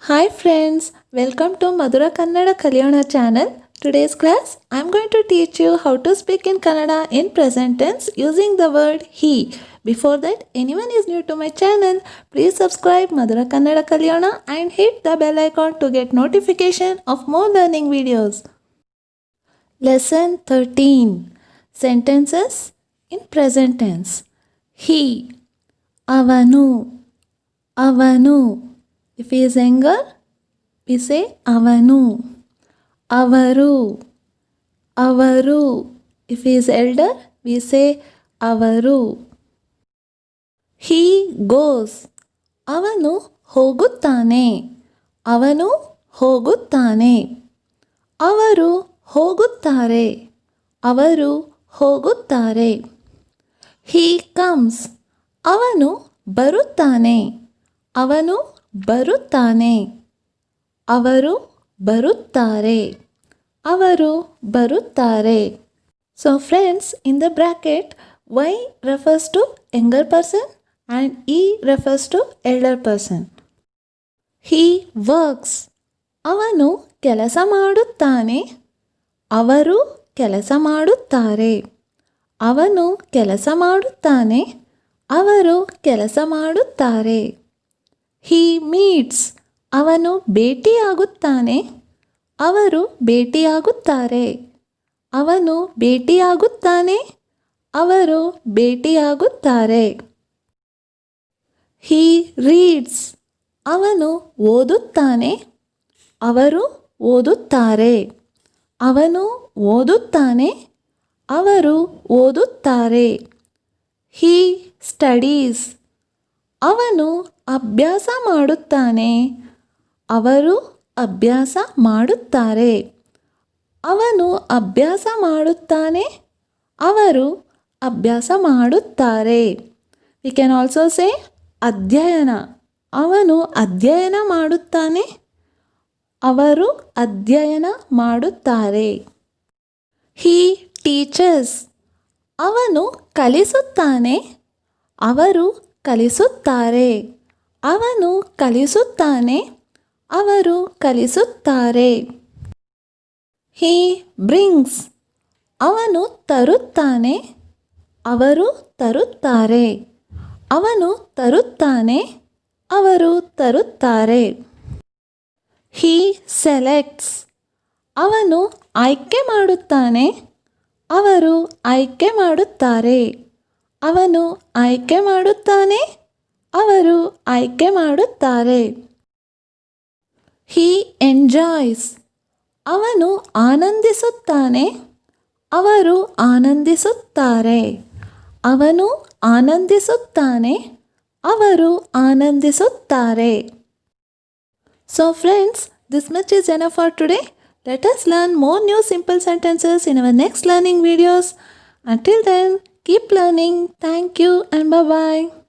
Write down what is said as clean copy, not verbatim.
Hi friends, welcome to Madhura Kannada Kalyana channel. Today's class, I am going to teach you how to speak in Kannada in present tense using the word he. Before that, anyone is new to my channel, please subscribe Madhura Kannada Kalyana and hit the bell icon to get notification of more learning videos. Lesson 13. Sentences in present tense. He, avanu, avanu. If he is younger, we say avanu, avaru, avaru. If he is elder, we say avaru. He goes. ಅವನು ಹೋಗುತ್ತಾನೆ. ಅವನು ಹೋಗುತ್ತಾನೆ. ಅವರು ಹೋಗುತ್ತಾರೆ. ಅವರು ಹೋಗುತ್ತಾರೆ. He comes. ಅವನು ಬರುತ್ತಾನೆ. ಅವನು ಬರುತ್ತಾನೆ. ಅವರು ಬರುತ್ತಾರೆ. ಅವರು ಬರುತ್ತಾರೆ. So friends, in the bracket, Y refers to younger person and E refers to elder person. He works. ಅವನು ಕೆಲಸ ಮಾಡುತ್ತಾನೆ. ಅವರು ಕೆಲಸ ಮಾಡುತ್ತಾರೆ. ಅವನು ಕೆಲಸ ಮಾಡುತ್ತಾನೆ. ಅವರು ಕೆಲಸ ಮಾಡುತ್ತಾರೆ. He meets. ಅವನು ಭೇಟಿಯಾಗುತ್ತಾನೆ. ಅವರು ಭೇಟಿಯಾಗುತ್ತಾರೆ. ಅವನು ಭೇಟಿಯಾಗುತ್ತಾನೆ. ಅವರು ಭೇಟಿಯಾಗುತ್ತಾರೆ. He reads. ಅವನು ಓದುತ್ತಾನೆ. ಅವರು ಓದುತ್ತಾರೆ. ಅವನು ಓದುತ್ತಾನೆ. ಅವರು ಓದುತ್ತಾರೆ. He studies. ಅವನು ಅಭ್ಯಾಸ ಮಾಡುತ್ತಾನೆ. ಅವರು ಅಭ್ಯಾಸ ಮಾಡುತ್ತಾರೆ. ಅವನು ಅಭ್ಯಾಸ ಮಾಡುತ್ತಾನೆ. ಅವರು ಅಭ್ಯಾಸ ಮಾಡುತ್ತಾರೆ. We can also say ಅಧ್ಯಯನ. ಅವನು ಅಧ್ಯಯನ ಮಾಡುತ್ತಾನೆ. ಅವರು ಅಧ್ಯಯನ ಮಾಡುತ್ತಾರೆ. He teaches. ಅವನು ಕಲಿಸುತ್ತಾನೆ. ಅವರು ಕಲಿಸುತ್ತಾರೆ. ಅವನು ಕಲಿಸುತ್ತಾನೆ. ಅವರು ಕಲಿಸುತ್ತಾರೆ. He brings. ಅವನು ತರುತ್ತಾನೆ. ಅವರು ತರುತ್ತಾರೆ. ಅವನು ತರುತ್ತಾನೆ. ಅವರು ತರುತ್ತಾರೆ. He selects. ಅವನು ಆಯ್ಕೆ ಮಾಡುತ್ತಾನೆ. ಅವರು ಆಯ್ಕೆ ಮಾಡುತ್ತಾರೆ. ಅವನು ಆಯ್ಕೆ ಮಾಡುತ್ತಾನೆ. ಅವರು ಆಯ್ಕೆ ಮಾಡುತ್ತಾರೆ. He enjoys. ಅವನು ಆನಂದಿಸುತ್ತಾನೆ. ಅವರು ಆನಂದಿಸುತ್ತಾರೆ. ಅವನು ಆನಂದಿಸುತ್ತಾನೆ. ಅವರು ಆನಂದಿಸುತ್ತಾರೆ. So friends, this much is enough for today. Let us learn more new simple sentences in our next learning videos. Until then, keep learning. Thank you and bye-bye.